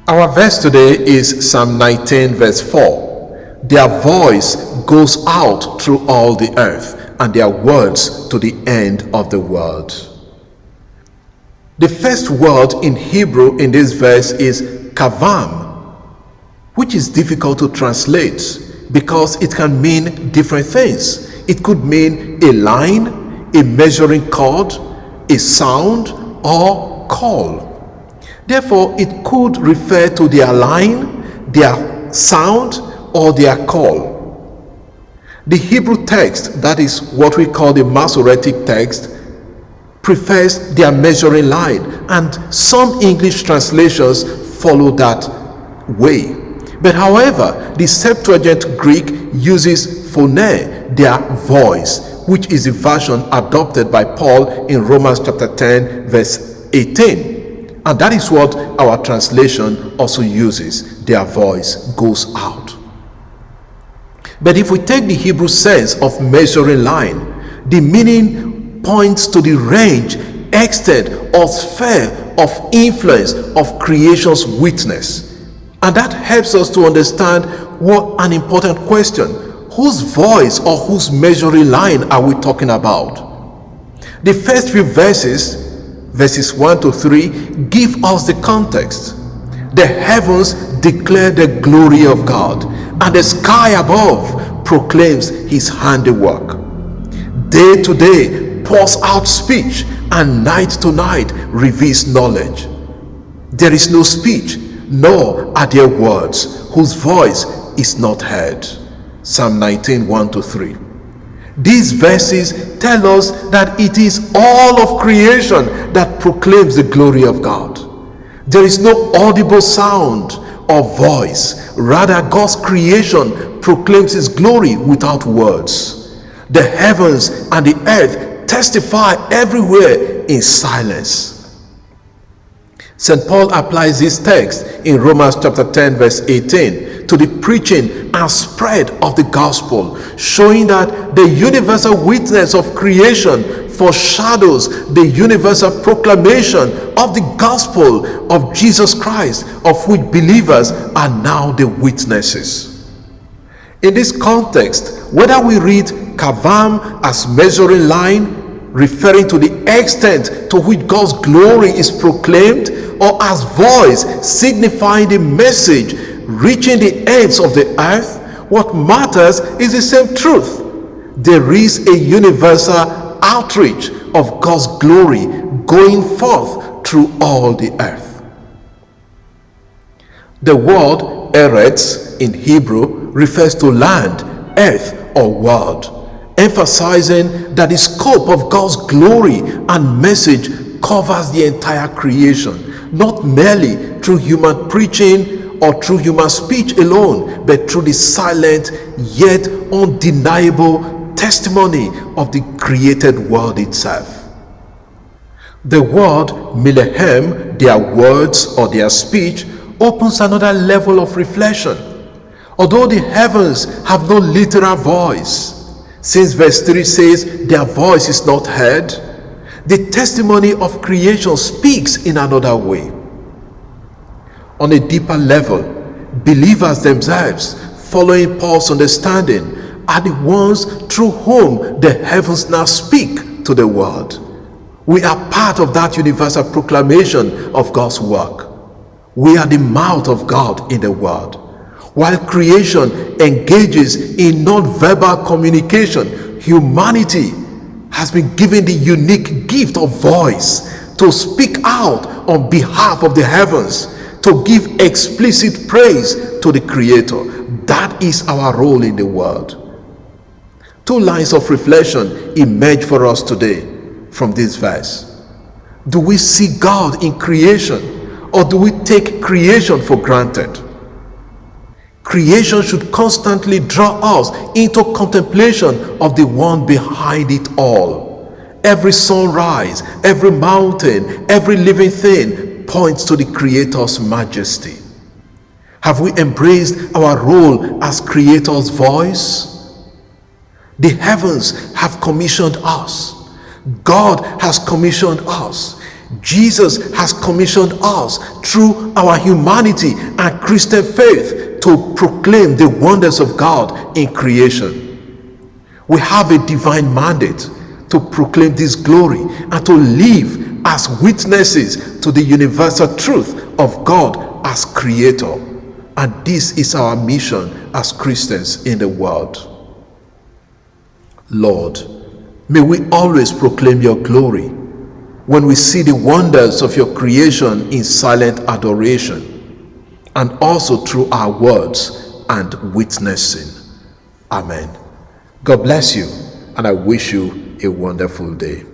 Our verse today is Psalm 19 verse 4. Their voice goes out through all the earth, and their words to the end of the world. The first word in Hebrew in this verse is kavam, which is difficult to translate because it can mean different things. It could mean a line, a measuring cord, a sound, or call. Therefore, it could refer to their line, their sound, or their call. The Hebrew text, that is what we call the Masoretic text, prefers their measuring line, and some English translations follow that way. But however, the Septuagint Greek uses phone, their voice, which is the version adopted by Paul in Romans chapter 10 verse 18. And that is what our translation also uses. Their voice goes out. But if we take the Hebrew sense of measuring line, the meaning points to the range, extent, or sphere of influence of creation's witness. And that helps us to understand what an important question. Whose voice or whose measuring line are we talking about? The first few verses 1 to 3, give us the context. The heavens declare the glory of God, and the sky above proclaims his handiwork. Day to day pours out speech, and night to night reveals knowledge. There is no speech, nor are there words, whose voice is not heard. Psalm 19, 1 to 3. These verses tell us that it is all of creation that proclaims the glory of God. There is no audible sound or voice. Rather, God's creation proclaims his glory without words. The heavens and the earth testify everywhere in silence. St. Paul applies this text in Romans chapter 10 verse 18 to the preaching and spread of the gospel, showing that the universal witness of creation foreshadows the universal proclamation of the gospel of Jesus Christ, of which believers are now the witnesses. In this context, whether we read kavam as measuring line, referring to the extent to which God's glory is proclaimed, or as voice signifying the message reaching the ends of the earth, what matters is the same truth. There is a universal outreach of God's glory going forth through all the earth. The word eretz in Hebrew refers to land, earth, or world, emphasizing that the scope of God's glory and message covers the entire creation, not merely through human preaching or through human speech alone, but through the silent yet undeniable testimony of the created world itself. The word milehem, their words or their speech, opens another level of reflection. Although the heavens have no literal voice, since verse 3 says their voice is not heard, the testimony of creation speaks in another way. On a deeper level, believers themselves, following Paul's understanding, are the ones through whom the heavens now speak to the world. We are part of that universal proclamation of God's work. We are the mouth of God in the world. While creation engages in non-verbal communication, humanity has been given the unique gift of voice to speak out on behalf of the heavens, to give explicit praise to the Creator. That is our role in the world. Two lines of reflection emerge for us today from this verse. Do we see God in creation, or do we take creation for granted? Creation should constantly draw us into contemplation of the one behind it all. Every sunrise, every mountain, every living thing points to the Creator's majesty. Have we embraced our role as Creator's voice? The heavens have commissioned us. God has commissioned us. Jesus has commissioned us through our humanity and Christian faith to proclaim the wonders of God in creation. We have a divine mandate to proclaim this glory and to live as witnesses to the universal truth of God as Creator. And this is our mission as Christians in the world. Lord, may we always proclaim your glory when we see the wonders of your creation in silent adoration, and also through our words and witnessing. Amen. God bless you, and I wish you a wonderful day.